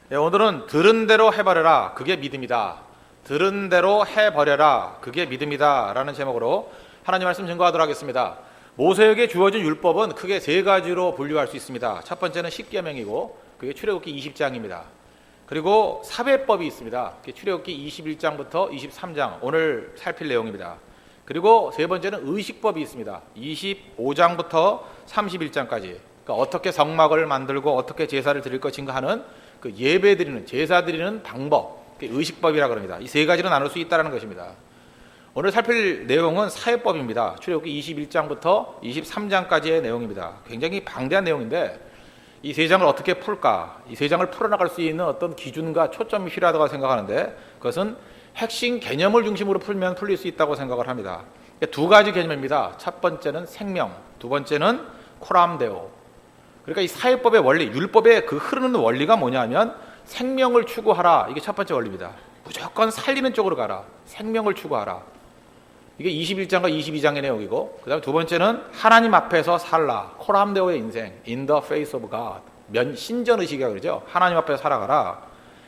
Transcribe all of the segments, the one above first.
오늘은 들은 대로 해버려라, 그게 믿음이다. 들은 대로 해버려라, 그게 믿음이다 라는 제목으로 하나님 말씀 증거하도록 하겠습니다. 모세에게 주어진 율법은 크게 세 가지로 분류할 수 있습니다. 첫 번째는 십계명이고 그게 출애굽기 20장입니다. 그리고 사배법이 있습니다. 그게 출애굽기 21장부터 23장, 오늘 살필 내용입니다. 그리고 세 번째는 의식법이 있습니다. 25장부터 31장까지. 그러니까 어떻게 성막을 만들고 어떻게 제사를 드릴 것인가 하는 그 예배 드리는, 제사 드리는 방법, 의식법이라고 합니다. 이 세 가지로 나눌 수 있다는 것입니다. 오늘 살필 내용은 사회법입니다. 출애굽기 21장부터 23장까지의 내용입니다. 굉장히 방대한 내용인데 이 세 장을 어떻게 풀까? 이 세 장을 풀어나갈 수 있는 어떤 기준과 초점이 필요하다고 생각하는데 그것은 핵심 개념을 중심으로 풀면 풀릴 수 있다고 생각을 합니다. 두 가지 개념입니다. 첫 번째는 생명, 두 번째는 코람데오. 그러니까 이 사회법의 원리, 율법의 그 흐르는 원리가 뭐냐면 생명을 추구하라. 이게 첫 번째 원리입니다. 무조건 살리는 쪽으로 가라. 생명을 추구하라. 이게 21장과 22장의 내용이고, 그 다음에 두 번째는 하나님 앞에서 살라. 코람데오의 인생, in the face of God. 신전의식이라고 그러죠. 하나님 앞에서 살아가라.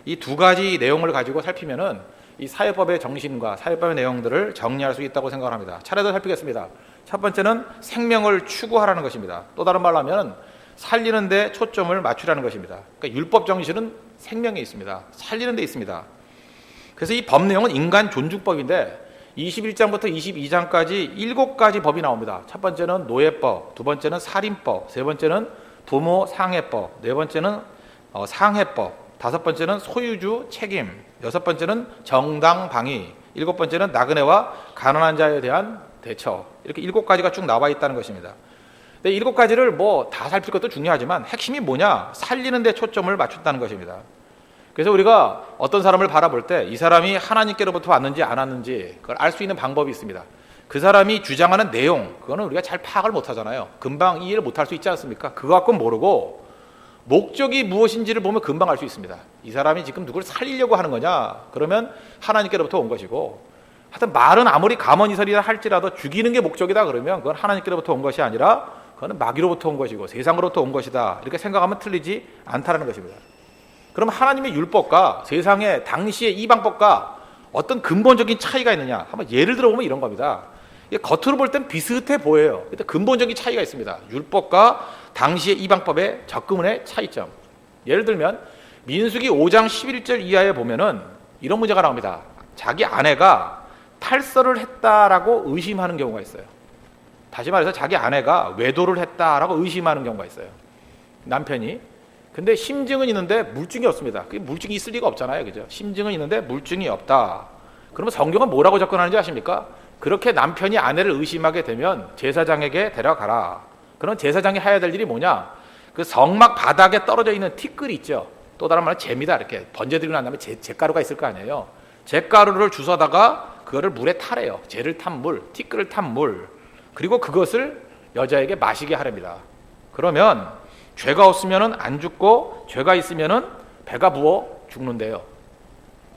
이 두 가지 내용을 가지고 살피면은 이 사회법의 정신과 사회법의 내용들을 정리할 수 있다고 생각합니다. 차례대로 살피겠습니다. 첫 번째는 생명을 추구하라는 것입니다. 또 다른 말로 하면 살리는 데 초점을 맞추라는 것입니다. 그러니까 율법 정신은 생명에 있습니다. 살리는 데 있습니다. 그래서 이 법 내용은 인간 존중법인데 21장부터 22장까지 7가지 법이 나옵니다. 첫 번째는 노예법, 두 번째는 살인법, 세 번째는 부모 상해법, 네 번째는 상해법, 다섯 번째는 소유주 책임, 여섯 번째는 정당 방위, 일곱 번째는 나그네와 가난한 자에 대한 대처. 이렇게 7가지가 쭉 나와 있다는 것입니다. 근데 7가지를 뭐 다 살필 것도 중요하지만 핵심이 뭐냐? 살리는 데 초점을 맞춘다는 것입니다. 그래서 우리가 어떤 사람을 바라볼 때 이 사람이 하나님께로부터 왔는지 안 왔는지 그걸 알 수 있는 방법이 있습니다. 그 사람이 주장하는 내용, 그거는 우리가 잘 파악을 못 하잖아요. 금방 이해를 못 할 수 있지 않습니까? 그거 갖고 모르고 목적이 무엇인지를 보면 금방 알 수 있습니다. 이 사람이 지금 누구를 살리려고 하는 거냐? 그러면 하나님께로부터 온 것이고, 하여튼 말은 아무리 가머니설이라 할지라도 죽이는 게 목적이다 그러면 그건 하나님께로부터 온 것이 아니라 그거는 마귀로부터 온 것이고 세상으로부터 온 것이다. 이렇게 생각하면 틀리지 않다는 것입니다. 그럼 하나님의 율법과 세상의 당시의 이방법과 어떤 근본적인 차이가 있느냐? 한번 예를 들어보면 이런 겁니다. 겉으로 볼 땐 비슷해 보여요. 근데 근본적인 차이가 있습니다. 율법과 당시의 이방법의 접근의 차이점. 예를 들면 민수기 5장 11절 이하에 보면은 이런 문제가 나옵니다. 자기 아내가 탈서를 했다라고 의심하는 경우가 있어요. 다시 말해서 자기 아내가 외도를 했다라고 의심하는 경우가 있어요. 남편이. 근데 심증은 있는데 물증이 없습니다. 그 물증이 있을 리가 없잖아요. 그죠? 심증은 있는데 물증이 없다. 그러면 성경은 뭐라고 접근하는지 아십니까? 그렇게 남편이 아내를 의심하게 되면 제사장에게 데려가라. 그럼 제사장이 해야 될 일이 뭐냐? 그 성막 바닥에 떨어져 있는 티끌이 있죠. 또 다른 말로 재미다. 이렇게 번제드리고 난 다음에 잿가루가 있을 거 아니에요. 잿가루를 주워다가 그거를 물에 타래요. 재를 탄 물, 티끌을 탄 물. 그리고 그것을 여자에게 마시게 하랍니다. 그러면 죄가 없으면 안 죽고 죄가 있으면 배가 부어 죽는데요.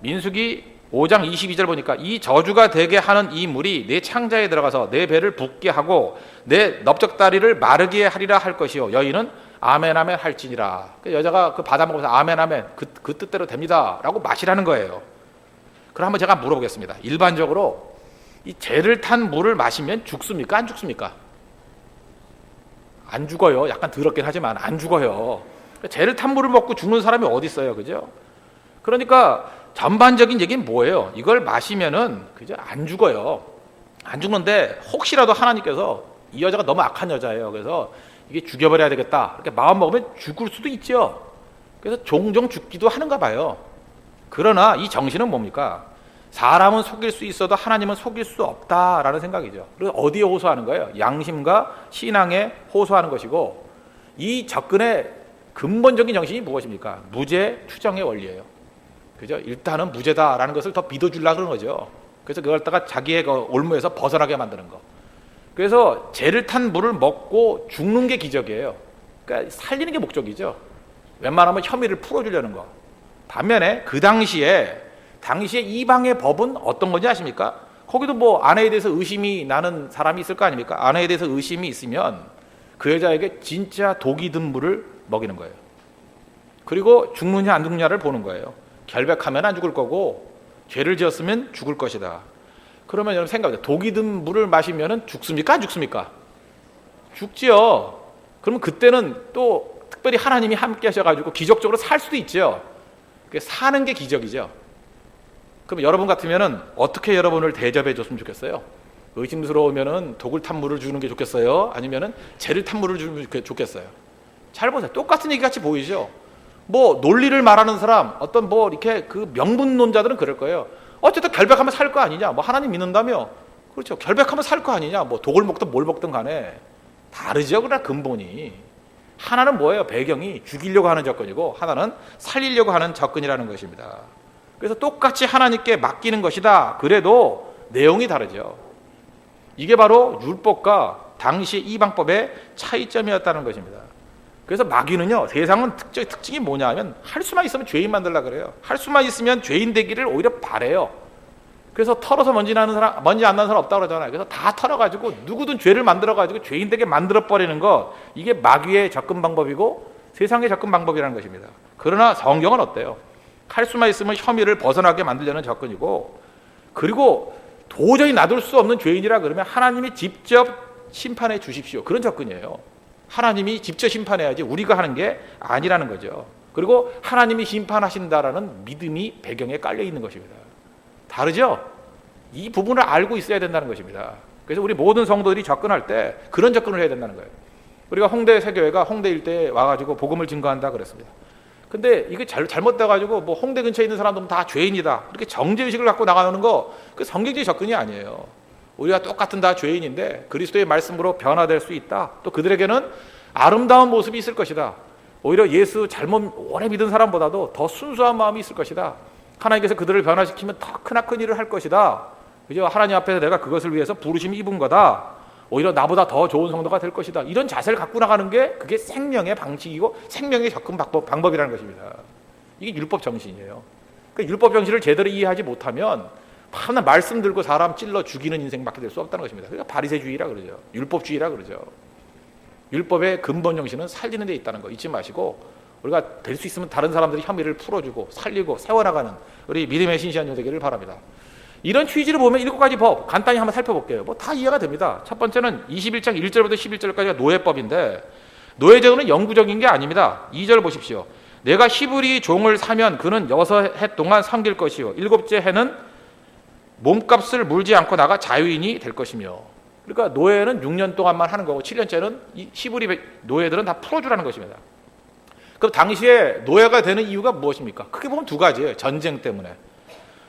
민수기 5장 22절 보니까 이 저주가 되게 하는 이 물이 내 창자에 들어가서 내 배를 붓게 하고 내 넓적다리를 마르게 하리라 할 것이요 여인은 아멘 아멘 할지니라. 여자가 그 받아먹으면서 아멘 아멘 그 뜻대로 됩니다 라고 마시라는 거예요. 그럼 한번 제가 물어보겠습니다. 일반적으로 이 죄를 탄 물을 마시면 죽습니까? 안 죽습니까? 안 죽어요. 약간 더럽긴 하지만 안 죽어요. 죄를 탄 물을 먹고 죽는 사람이 어디 있어요, 그죠? 그러니까 전반적인 얘기는 뭐예요? 이걸 마시면은 그죠? 안 죽어요. 안 죽는데 혹시라도 하나님께서 이 여자가 너무 악한 여자예요. 그래서 이게 죽여버려야 되겠다. 이렇게 마음 먹으면 죽을 수도 있죠. 그래서 종종 죽기도 하는가 봐요. 그러나 이 정신은 뭡니까? 사람은 속일 수 있어도 하나님은 속일 수 없다라는 생각이죠. 그래서 어디에 호소하는 거예요? 양심과 신앙에 호소하는 것이고, 이 접근의 근본적인 정신이 무엇입니까? 무죄 추정의 원리예요. 그죠? 일단은 무죄다라는 것을 더 믿어주려고 그러는 거죠. 그래서 그걸 갖다가 자기의 그 올무에서 벗어나게 만드는 거. 그래서 죄를 탄 물을 먹고 죽는 게 기적이에요. 그러니까 살리는 게 목적이죠. 웬만하면 혐의를 풀어주려는 거. 반면에 그 당시에 이방의 법은 어떤 건지 아십니까? 거기도 뭐 아내에 대해서 의심이 나는 사람이 있을 거 아닙니까? 아내에 대해서 의심이 있으면 그 여자에게 진짜 독이 든 물을 먹이는 거예요. 그리고 죽느냐 안 죽느냐를 보는 거예요. 결백하면 안 죽을 거고 죄를 지었으면 죽을 것이다. 그러면 여러분 생각해보세요. 독이 든 물을 마시면 죽습니까? 안 죽습니까? 죽지요. 그러면 그때는 또 특별히 하나님이 함께 하셔가지고 기적적으로 살 수도 있죠. 사는 게 기적이죠. 그럼 여러분 같으면은 어떻게 여러분을 대접해 줬으면 좋겠어요? 의심스러우면은 독을 탄 물을 주는 게 좋겠어요? 아니면은 죄를 탄 물을 주는 게 좋겠어요? 잘 보세요. 똑같은 얘기 같이 보이죠? 뭐 논리를 말하는 사람, 어떤 뭐 이렇게 그 명분론자들은 그럴 거예요. 어쨌든 결백하면 살 거 아니냐? 뭐 하나님 믿는다며? 그렇죠. 결백하면 살 거 아니냐? 뭐 독을 먹든 뭘 먹든 간에 다르죠. 그러나 근본이 하나는 뭐예요? 배경이 죽이려고 하는 접근이고 하나는 살리려고 하는 접근이라는 것입니다. 그래서 똑같이 하나님께 맡기는 것이다. 그래도 내용이 다르죠. 이게 바로 율법과 당시 이방법의 차이점이었다는 것입니다. 그래서 마귀는요, 세상은 특징이 뭐냐 하면 할 수만 있으면 죄인 만들려고 그래요. 할 수만 있으면 죄인 되기를 오히려 바래요. 그래서 털어서 먼지 안 나는 사람 없다고 그러잖아요. 그래서 다 털어가지고 누구든 죄를 만들어가지고 죄인 되게 만들어버리는 것, 이게 마귀의 접근 방법이고 세상의 접근 방법이라는 것입니다. 그러나 성경은 어때요? 할 수만 있으면 혐의를 벗어나게 만들려는 접근이고, 그리고 도저히 놔둘 수 없는 죄인이라 그러면 하나님이 직접 심판해 주십시오. 그런 접근이에요. 하나님이 직접 심판해야지 우리가 하는 게 아니라는 거죠. 그리고 하나님이 심판하신다라는 믿음이 배경에 깔려 있는 것입니다. 다르죠? 이 부분을 알고 있어야 된다는 것입니다. 그래서 우리 모든 성도들이 접근할 때 그런 접근을 해야 된다는 거예요. 우리가 홍대 세교회가 홍대 일대에 와가지고 복음을 증거한다 그랬습니다. 근데 이게 잘못돼가지고 뭐 홍대 근처에 있는 사람들은 다 죄인이다, 이렇게 정죄의식을 갖고 나가는 거, 그 성경적인 접근이 아니에요. 우리가 똑같은 다 죄인인데 그리스도의 말씀으로 변화될 수 있다. 또 그들에게는 아름다운 모습이 있을 것이다. 오히려 예수 잘못 오래 믿은 사람보다도 더 순수한 마음이 있을 것이다. 하나님께서 그들을 변화시키면 더 크나큰 일을 할 것이다. 그죠? 하나님 앞에서 내가 그것을 위해서 부르심이 입은 거다. 오히려 나보다 더 좋은 성도가 될 것이다. 이런 자세를 갖고 나가는 게 그게 생명의 방식이고 생명의 접근 방법이라는 것입니다. 이게 율법 정신이에요. 그러니까 율법 정신을 제대로 이해하지 못하면 하나 말씀 들고 사람 찔러 죽이는 인생밖에 될 수 없다는 것입니다. 그러니까 바리새주의라 그러죠. 율법주의라 그러죠. 율법의 근본 정신은 살리는 데 있다는 거 잊지 마시고, 우리가 될 수 있으면 다른 사람들이 혐의를 풀어주고 살리고 세워나가는 우리 믿음의 신실한 종 되기를 바랍니다. 이런 취지를 보면 7가지 법 간단히 한번 살펴볼게요. 뭐 다 이해가 됩니다. 첫 번째는 21장 1절부터 11절까지가 노예법인데, 노예제도는 영구적인 게 아닙니다. 2절 보십시오. 내가 히브리 종을 사면 그는 6해 동안 섬길 것이요 7째 해는 몸값을 물지 않고 나가 자유인이 될 것이며. 그러니까 노예는 6년 동안만 하는 거고 7년째는 이 히브리 노예들은 다 풀어주라는 것입니다. 그럼 당시에 노예가 되는 이유가 무엇입니까? 크게 보면 2가지예요. 전쟁 때문에.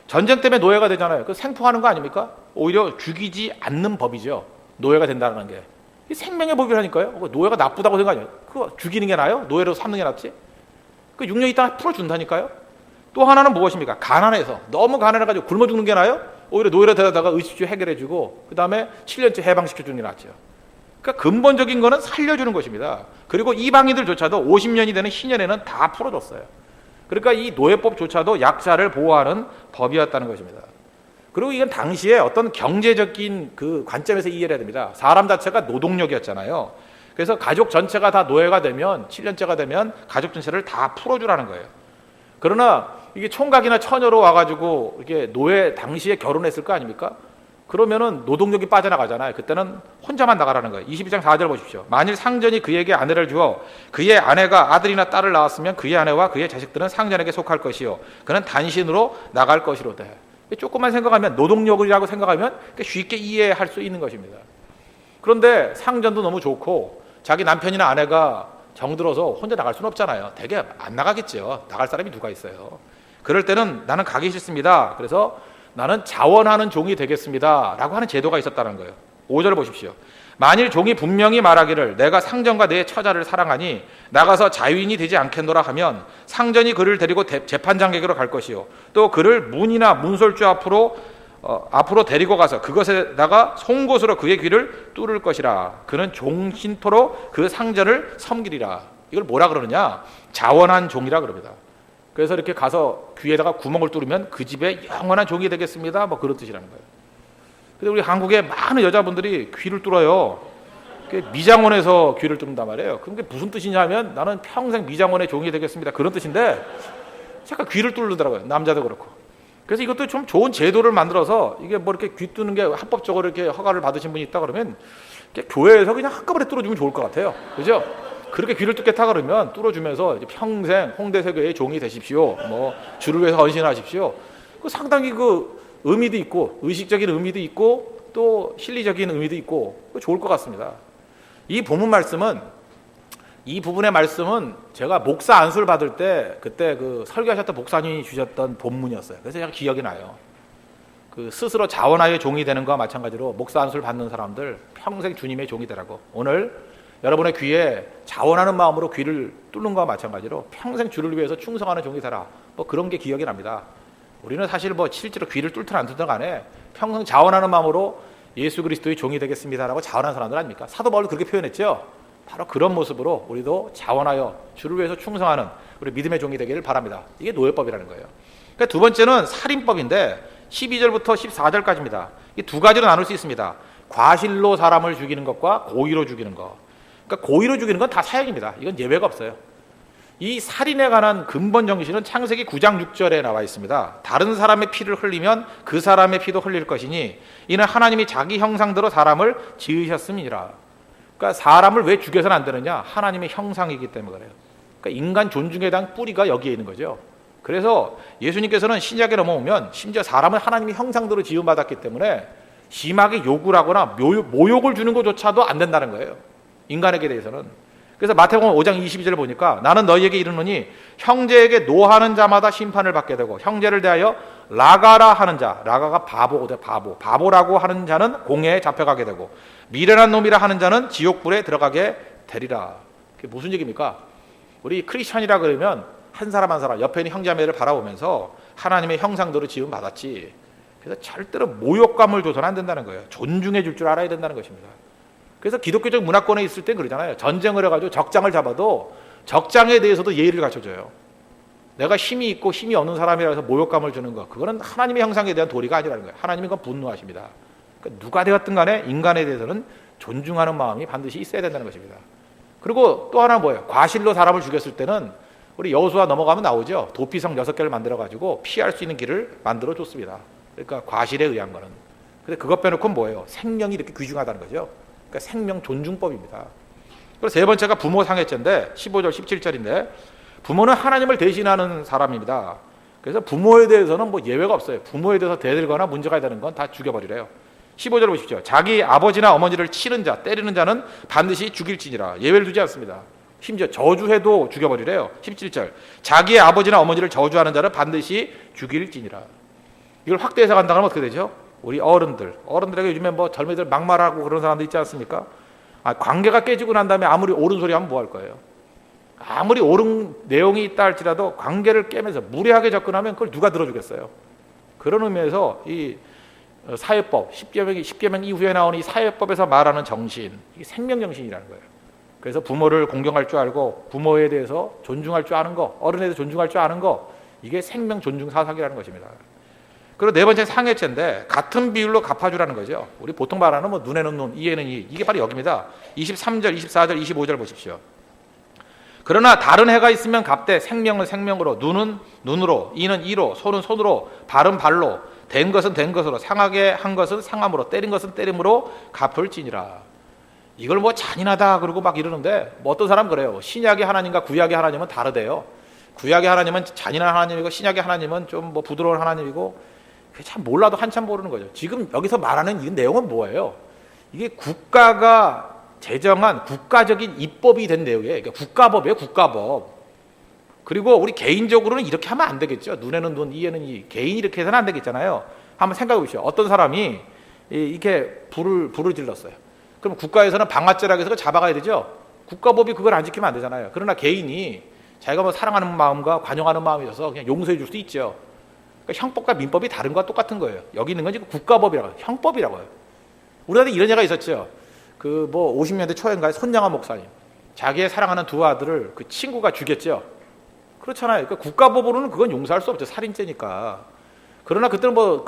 전쟁 때문에 노예가 되잖아요. 그 생포하는 거 아닙니까? 오히려 죽이지 않는 법이죠. 노예가 된다는 게. 이 생명의 법이라니까요. 노예가 나쁘다고 생각해요. 그거 죽이는 게 나아요? 노예로 삼는 게 낫지? 그 6년 있다가 풀어준다니까요. 또 하나는 무엇입니까? 가난해서 너무 가난해가지고 굶어 죽는 게 나아요? 오히려 노예로 데려다가 의식주 해결해주고 그 다음에 7년째 해방시켜주는 게 낫죠. 그러니까 근본적인 거는 살려주는 것입니다. 그리고 이방인들조차도 50년이 되는 희년에는 다 풀어줬어요. 그러니까 이 노예법조차도 약자를 보호하는 법이었다는 것입니다. 그리고 이건 당시에 어떤 경제적인 그 관점에서 이해를 해야 됩니다. 사람 자체가 노동력이었잖아요. 그래서 가족 전체가 다 노예가 되면 7년째가 되면 가족 전체를 다 풀어주라는 거예요. 그러나 이게 총각이나 처녀로 와가지고 이게 노예 당시에 결혼했을 거 아닙니까? 그러면은 노동력이 빠져나가잖아요. 그때는 혼자만 나가라는 거예요. 22장 4절 보십시오. 만일 상전이 그에게 아내를 주어 그의 아내가 아들이나 딸을 낳았으면 그의 아내와 그의 자식들은 상전에게 속할 것이요 그는 단신으로 나갈 것이로되. 조금만 생각하면, 노동력이라고 생각하면 쉽게 이해할 수 있는 것입니다. 그런데 상전도 너무 좋고 자기 남편이나 아내가 정들어서 혼자 나갈 수는 없잖아요. 대개 안 나가겠죠. 나갈 사람이 누가 있어요. 그럴 때는 나는 가기 싫습니다. 그래서 나는 자원하는 종이 되겠습니다 라고 하는 제도가 있었다는 거예요. 5절 보십시오. 만일 종이 분명히 말하기를 내가 상전과 내 처자를 사랑하니 나가서 자유인이 되지 않겠노라 하면 상전이 그를 데리고 재판장에게로 갈 것이요 또 그를 문이나 문설주 앞으로 데리고 가서 그것에다가 송곳으로 그의 귀를 뚫을 것이라. 그는 종신토록 그 상전을 섬기리라. 이걸 뭐라 그러느냐? 자원한 종이라 그럽니다. 그래서 이렇게 가서 귀에다가 구멍을 뚫으면 그 집에 영원한 종이 되겠습니다. 뭐 그런 뜻이라는 거예요. 근데 우리 한국에 많은 여자분들이 귀를 뚫어요. 미장원에서 귀를 뚫는단 말이에요. 그게 무슨 뜻이냐면 나는 평생 미장원의 종이 되겠습니다. 그런 뜻인데 잠깐 귀를 뚫르더라고요. 남자도 그렇고. 그래서 이것도 좀 좋은 제도를 만들어서 이게 뭐 이렇게 귀 뚫는 게 합법적으로 이렇게 허가를 받으신 분이 있다 그러면 교회에서 그냥 한꺼번에 뚫어주면 좋을 것 같아요. 그죠? 그렇게 귀를 뚫겠다 그러면 뚫어주면서 이제 평생 홍대세교의 종이 되십시오. 뭐 주를 위해서 헌신하십시오. 그 상당히 그 의미도 있고 의식적인 의미도 있고 또 실리적인 의미도 있고 좋을 것 같습니다. 이 본문 말씀은 이 부분의 말씀은 제가 목사 안수를 받을 때 그때 그 설교하셨던 목사님이 주셨던 본문이었어요. 그래서 제가 기억이 나요. 그 스스로 자원하여 종이 되는 것과 마찬가지로 목사 안수를 받는 사람들 평생 주님의 종이 되라고. 오늘 여러분의 귀에 자원하는 마음으로 귀를 뚫는 것과 마찬가지로 평생 주를 위해서 충성하는 종이 되라. 뭐 그런 게 기억이 납니다. 우리는 사실 뭐 실제로 귀를 뚫든 안 뚫든 간에 평생 자원하는 마음으로 예수 그리스도의 종이 되겠습니다라고 자원하는 사람들 아닙니까? 사도 바울도 그렇게 표현했죠. 바로 그런 모습으로 우리도 자원하여 주를 위해서 충성하는 우리 믿음의 종이 되기를 바랍니다. 이게 노예법이라는 거예요. 그러니까 두 번째는 살인법인데 12절부터 14절까지입니다. 이 두 가지로 나눌 수 있습니다. 과실로 사람을 죽이는 것과 고의로 죽이는 것. 그러니까 고의로 죽이는 건 다 사형입니다. 이건 예외가 없어요. 이 살인에 관한 근본 정신은 창세기 9장 6절에 나와 있습니다. 다른 사람의 피를 흘리면 그 사람의 피도 흘릴 것이니 이는 하나님이 자기 형상대로 사람을 지으셨음이니라. 그러니까 사람을 왜 죽여서는 안 되느냐? 하나님의 형상이기 때문에 그래요. 그러니까 인간 존중에 대한 뿌리가 여기에 있는 거죠. 그래서 예수님께서는 신약에 넘어오면 심지어 사람을 하나님의 형상대로 지음받았기 때문에 심하게 욕을 하거나 모욕을 주는 것조차도 안 된다는 거예요. 인간에게 대해서는. 그래서 마태복음 5장 22절을 보니까 나는 너희에게 이르노니 형제에게 노하는 자마다 심판을 받게 되고 형제를 대하여 라가라 하는 자, 라가가 바보거든, 바보라고 하는 자는 공회에 잡혀가게 되고 미련한 놈이라 하는 자는 지옥불에 들어가게 되리라. 그게 무슨 얘기입니까? 우리 크리스천이라 그러면 한 사람 한 사람 옆에 있는 형제자매를 바라보면서 하나님의 형상대로 지음 받았지. 그래서 절대로 모욕감을 줘서는 안 된다는 거예요. 존중해 줄 줄 알아야 된다는 것입니다. 그래서 기독교적 문화권에 있을 땐 그러잖아요. 전쟁을 해가지고 적장을 잡아도 적장에 대해서도 예의를 갖춰줘요. 내가 힘이 있고 힘이 없는 사람이라서 모욕감을 주는 거, 그거는 하나님의 형상에 대한 도리가 아니라는 거예요. 하나님은 그건 분노하십니다. 그러니까 누가 되었든 간에 인간에 대해서는 존중하는 마음이 반드시 있어야 된다는 것입니다. 그리고 또 하나 뭐예요? 과실로 사람을 죽였을 때는 우리 여호수아 넘어가면 나오죠. 도피성 6개를 만들어가지고 피할 수 있는 길을 만들어 줬습니다. 그러니까 과실에 의한 거는. 근데 그것 빼놓고는 뭐예요? 생명이 이렇게 귀중하다는 거죠. 그러니까 생명 존중법입니다. 그리고 세 번째가 부모 상해죄인데 15절 17절인데 부모는 하나님을 대신하는 사람입니다. 그래서 부모에 대해서는 뭐 예외가 없어요. 부모에 대해서 대들거나 문제가 되는 건 다 죽여버리래요. 15절 보십시오. 자기 아버지나 어머니를 치는 자, 때리는 자는 반드시 죽일지니라. 예외를 두지 않습니다. 심지어 저주해도 죽여버리래요. 17절. 자기의 아버지나 어머니를 저주하는 자는 반드시 죽일지니라. 이걸 확대해서 간다고 하면 어떻게 되죠? 우리 어른들에게 요즘에 뭐 젊은이들 막말하고 그런 사람들 있지 않습니까? 관계가 깨지고 난 다음에 아무리 옳은 소리 하면 뭐 할 거예요? 아무리 옳은 내용이 있다 할지라도 관계를 깨면서 무례하게 접근하면 그걸 누가 들어주겠어요? 그런 의미에서 이 사회법, 10계명 이후에 나오는 이 사회법에서 말하는 정신, 이게 생명정신이라는 거예요. 그래서 부모를 공경할 줄 알고 부모에 대해서 존중할 줄 아는 거, 어른에 대해서 존중할 줄 아는 거, 이게 생명 존중 사상이라는 것입니다. 그리고 네 번째 상해죄인데 같은 비율로 갚아주라는 거죠. 우리 보통 말하는 뭐 눈에는 눈, 이에는 이, 이게 바로 여기입니다. 23절, 24절, 25절 보십시오. 그러나 다른 해가 있으면 갚되 생명은 생명으로, 눈은 눈으로, 이는 이로, 손은 손으로, 발은 발로, 된 것은 된 것으로, 상하게 한 것은 상함으로, 때린 것은 때림으로 갚을지니라. 이걸 뭐 잔인하다 그러고 막 이러는데 뭐 어떤 사람 그래요. 신약의 하나님과 구약의 하나님은 다르대요. 구약의 하나님은 잔인한 하나님이고 신약의 하나님은 좀 뭐 부드러운 하나님이고, 참 몰라도 한참 모르는 거죠. 지금 여기서 말하는 이 내용은 뭐예요? 이게 국가가 제정한 국가적인 입법이 된 내용이에요. 그러니까 국가법이에요, 국가법. 그리고 우리 개인적으로는 이렇게 하면 안 되겠죠. 눈에는 눈, 이에는 이. 개인이 이렇게 해서는 안 되겠잖아요. 한번 생각해 보시죠. 어떤 사람이 이렇게 불을 질렀어요. 그럼 국가에서는 방아쇠라고 해서 잡아가야 되죠. 국가법이 그걸 안 지키면 안 되잖아요. 그러나 개인이 자기가 뭐 사랑하는 마음과 관용하는 마음이 있어서 그냥 용서해 줄 수 있죠. 그러니까 형법과 민법이 다른 거와 똑같은 거예요. 여기 있는 건 지금 국가법이라고 해요. 형법이라고 해요. 우리나라에 이런 예가 있었죠. 그 뭐 50년대 초인가에 손양아 목사님, 자기의 사랑하는 두 아들을 그 친구가 죽였죠. 그렇잖아요. 그러니까 국가법으로는 그건 용서할 수 없죠. 살인죄니까. 그러나 그때는 뭐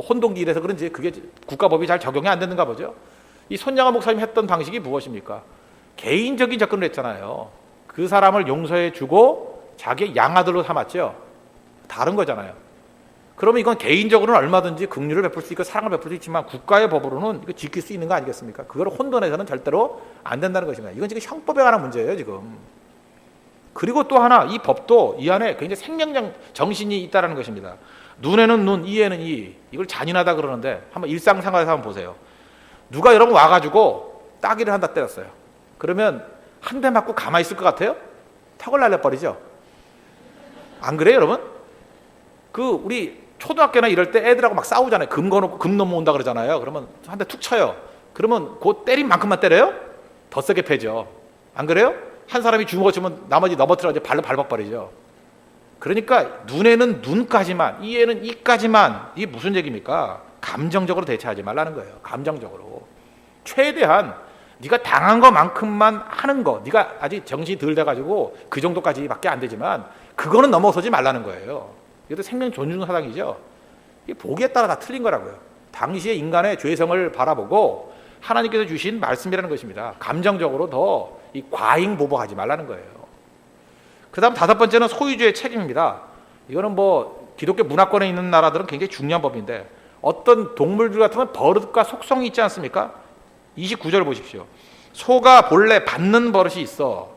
혼동기 이래서 그런지 그게 국가법이 잘 적용이 안 되는가 보죠. 이 손양아 목사님이 했던 방식이 무엇입니까? 개인적인 접근을 했잖아요. 그 사람을 용서해 주고 자기의 양아들로 삼았죠. 다른 거잖아요. 그러면 이건 개인적으로는 얼마든지 긍휼을 베풀 수 있고 사랑을 베풀 수 있지만 국가의 법으로는 이거 지킬 수 있는 거 아니겠습니까? 그걸 혼돈해서는 절대로 안 된다는 것입니다. 이건 지금 형법에 관한 문제예요, 지금. 그리고 또 하나, 이 법도 이 안에 굉장히 생명적 정신이 있다는 것입니다. 눈에는 눈, 이에는 이. 이걸 잔인하다 그러는데 한번 일상생활에서 한번 보세요. 누가 여러분 와가지고 따기를 한다 때렸어요. 그러면 한 대 맞고 가만히 있을 것 같아요? 턱을 날려버리죠. 안 그래요, 여러분? 우리 초등학교나 이럴 때 애들하고 막 싸우잖아요. 금 거놓고 금 넘어온다 그러잖아요. 그러면 한 대 툭 쳐요. 그러면 그 때린 만큼만 때려요? 더 세게 패죠. 안 그래요? 한 사람이 주먹을 치면 나머지 넘어뜨려서 발로 밟아버리죠. 그러니까 눈에는 눈까지만, 이에는 이까지만. 이게 무슨 얘기입니까? 감정적으로 대처하지 말라는 거예요. 감정적으로. 최대한 네가 당한 것만큼만 하는 거. 네가 아직 정신이 덜 돼가지고 그 정도까지밖에 안 되지만 그거는 넘어서지 말라는 거예요. 이것도 생명 존중 사상이죠. 이게 보기에 따라 다 틀린 거라고요. 당시의 인간의 죄성을 바라보고 하나님께서 주신 말씀이라는 것입니다. 감정적으로 더 이 과잉 보복하지 말라는 거예요. 그 다음 다섯 번째는 소유주의 책임입니다. 이거는 뭐 기독교 문화권에 있는 나라들은 굉장히 중요한 법인데 어떤 동물들 같으면 버릇과 속성이 있지 않습니까? 29절 보십시오. 소가 본래 받는 버릇이 있어.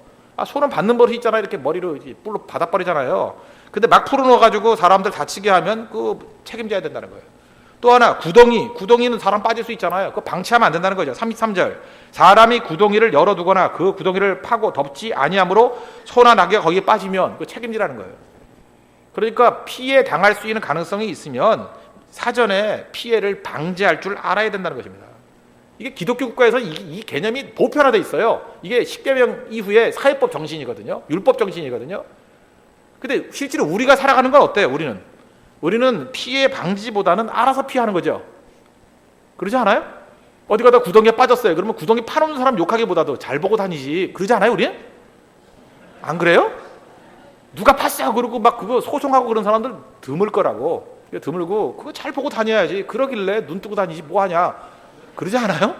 소는 받는 버릇이 있잖아요. 이렇게 머리로 뿔로 받아버리잖아요. 근데 막 풀어넣어가지고 사람들 다치게 하면 그 책임져야 된다는 거예요. 또 하나, 구덩이는 사람 빠질 수 있잖아요. 그거 방치하면 안 된다는 거죠. 33절. 사람이 구덩이를 열어두거나 그 구덩이를 파고 덮지 아니함으로 소나 나귀가 거기에 빠지면 그 책임지라는 거예요. 그러니까 피해 당할 수 있는 가능성이 있으면 사전에 피해를 방지할 줄 알아야 된다는 것입니다. 이게 기독교 국가에서 이 개념이 보편화되어 있어요. 이게 십계명 이후에 사회법 정신이거든요. 율법 정신이거든요. 근데 실제로 우리가 살아가는 건 어때요? 우리는 피해 방지보다는 알아서 피하는 거죠. 그러지 않아요? 어디 가다 구덩이에 빠졌어요. 그러면 구덩이 파놓는 사람 욕하기보다도 잘 보고 다니지. 그러지 않아요, 우리는? 안 그래요? 누가 팠어? 그러고 막 그거 소송하고 그런 사람들 드물 거라고. 드물고 그거 잘 보고 다녀야지. 그러길래 눈 뜨고 다니지 뭐 하냐. 그러지 않아요?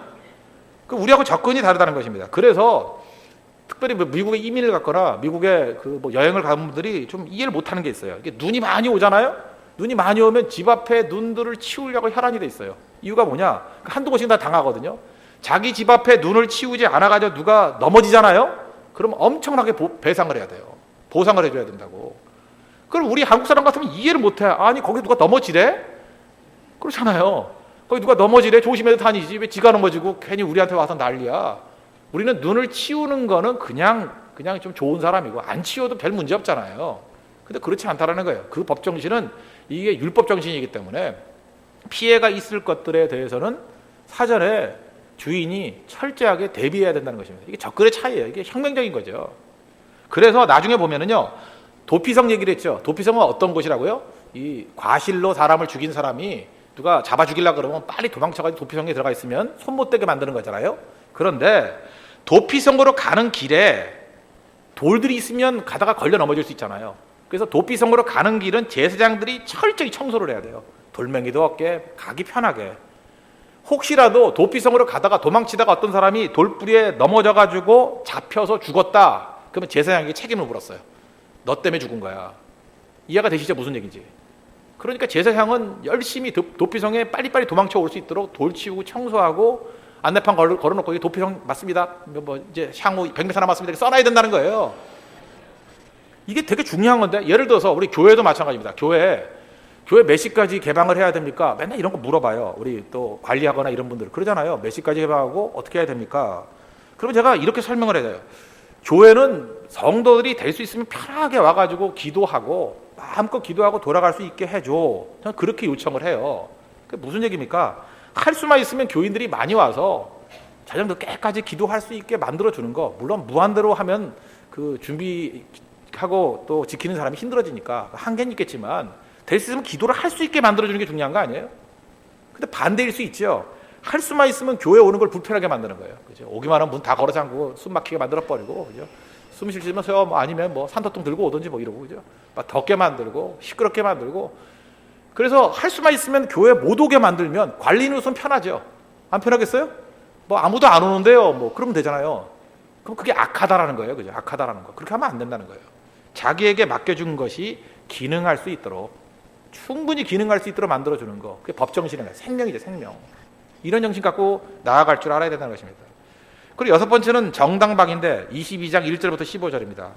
우리하고 접근이 다르다는 것입니다. 그래서 특별히 미국에 이민을 갔거나 미국에 뭐 여행을 간 분들이 좀 이해를 못하는 게 있어요. 이게 눈이 많이 오잖아요. 눈이 많이 오면 집 앞에 눈들을 치우려고 혈안이 돼 있어요. 이유가 뭐냐? 한두 번씩 다 당하거든요. 자기 집 앞에 눈을 치우지 않아가지고 누가 넘어지잖아요. 그럼 엄청나게 배상을 해야 돼요. 보상을 해줘야 된다고. 그럼 우리 한국 사람 같으면 이해를 못해. 아니 거기 누가 넘어지래? 그렇잖아요. 거기 누가 넘어지래? 조심해서 다니지. 왜 지가 넘어지고 괜히 우리한테 와서 난리야. 우리는 눈을 치우는 거는 그냥 좀 좋은 사람이고 안 치워도 별 문제 없잖아요. 근데 그렇지 않다라는 거예요. 그 법 정신은 이게 율법 정신이기 때문에 피해가 있을 것들에 대해서는 사전에 주인이 철저하게 대비해야 된다는 것입니다. 이게 접근의 차이예요. 이게 혁명적인 거죠. 그래서 나중에 보면은요, 도피성 얘기를 했죠. 도피성은 어떤 곳이라고요? 이 과실로 사람을 죽인 사람이 누가 잡아 죽이려고 그러면 빨리 도망쳐가지고 도피성에 들어가 있으면 손 못 대게 만드는 거잖아요. 그런데 도피성으로 가는 길에 돌들이 있으면 가다가 걸려 넘어질 수 있잖아요. 그래서 도피성으로 가는 길은 제사장들이 철저히 청소를 해야 돼요. 돌멩이도 없게 가기 편하게. 혹시라도 도피성으로 가다가 도망치다가 어떤 사람이 돌뿌리에 넘어져가지고 잡혀서 죽었다. 그러면 제사장에게 책임을 물었어요. 너 때문에 죽은 거야. 이해가 되시죠? 무슨 얘기인지. 그러니까 제사장은 열심히 도피성에 빨리빨리 도망쳐 올 수 있도록 돌 치우고 청소하고 안내판 걸어놓고 이게 도피성 맞습니다. 뭐 이제 향후 100m 남았습니다. 이렇게 써놔야 된다는 거예요. 이게 되게 중요한 건데 예를 들어서 우리 교회도 마찬가지입니다. 교회 몇 시까지 개방을 해야 됩니까? 맨날 이런 거 물어봐요. 우리 또 관리하거나 이런 분들 그러잖아요. 몇 시까지 개방하고 어떻게 해야 됩니까? 그러면 제가 이렇게 설명을 해요. 교회는 성도들이 될 수 있으면 편하게 와가지고 기도하고 마음껏 기도하고 돌아갈 수 있게 해줘. 저는 그렇게 요청을 해요. 그게 무슨 얘기입니까? 할 수만 있으면 교인들이 많이 와서 자정도 깨까지 기도할 수 있게 만들어주는 거. 물론 무한대로 하면 그 준비하고 또 지키는 사람이 힘들어지니까 한계는 있겠지만 될 수 있으면 기도를 할 수 있게 만들어주는 게 중요한 거 아니에요? 근데 반대일 수 있죠. 할 수만 있으면 교회 오는 걸 불편하게 만드는 거예요. 그죠? 오기만 하면 문 다 걸어 잠그고 숨 막히게 만들어버리고, 그죠? 숨 쉴 수 있으면 세워, 뭐 아니면 뭐 산소통 들고 오든지 뭐 이러고, 그죠? 막 덥게 만들고, 시끄럽게 만들고. 그래서 할 수만 있으면 교회 못 오게 만들면 관리인으로서는 편하죠. 안 편하겠어요? 뭐 아무도 안 오는데요. 뭐 그러면 되잖아요. 그럼 그게 악하다라는 거예요. 그죠? 악하다라는 거. 그렇게 하면 안 된다는 거예요. 자기에게 맡겨준 것이 기능할 수 있도록, 충분히 기능할 수 있도록 만들어주는 거. 그게 법정신인 거예요. 생명이죠, 생명. 이런 정신 갖고 나아갈 줄 알아야 된다는 것입니다. 그리고 여섯 번째는 정당방인데 22장 1절부터 15절입니다.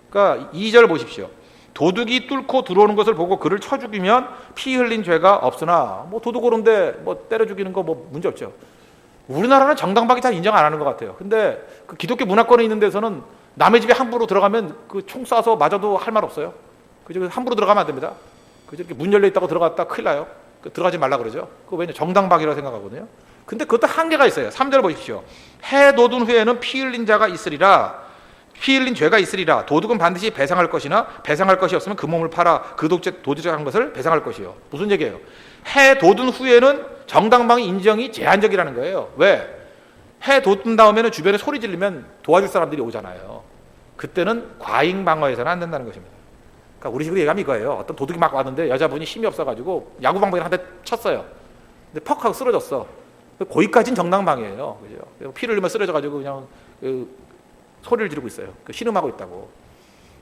그러니까 2절 보십시오. 도둑이 뚫고 들어오는 것을 보고 그를 쳐 죽이면 피 흘린 죄가 없으나, 뭐 도둑 오는데 뭐 때려 죽이는 거 뭐 문제 없죠. 우리나라는 정당방위 잘 인정 안 하는 것 같아요. 근데 그 기독교 문화권에 있는 데서는 남의 집에 함부로 들어가면 그 총 쏴서 맞아도 할 말 없어요. 그죠? 함부로 들어가면 안 됩니다. 그죠? 이렇게 문 열려 있다고 들어갔다 큰일 나요. 들어가지 말라 그러죠. 그거 왜냐? 정당방위라고 생각하거든요. 근데 그것도 한계가 있어요. 3절 보십시오. 해 돋은 후에는 피 흘린 자가 있으리라. 피 흘린 죄가 있으리라. 도둑은 반드시 배상할 것이나 배상할 것이 없으면 그 몸을 팔아 그 도둑질한 것을 배상할 것이요. 무슨 얘기예요? 해 돋은 후에는 정당방위 인정이 제한적이라는 거예요. 왜? 해 돋은 다음에는 주변에 소리 지르면 도와줄 사람들이 오잖아요. 그때는 과잉 방어해서는 안 된다는 것입니다. 그러니까 우리 식으로 얘기하면 이거예요. 어떤 도둑이 막 왔는데 여자분이 힘이 없어가지고 야구방망이를 한 대 쳤어요. 근데 퍽 하고 쓰러졌어. 거기까지는 정당방위예요. 그죠? 피를 흘리면 쓰러져가지고 그냥 소리를 지르고 있어요. 신음하고 있다고.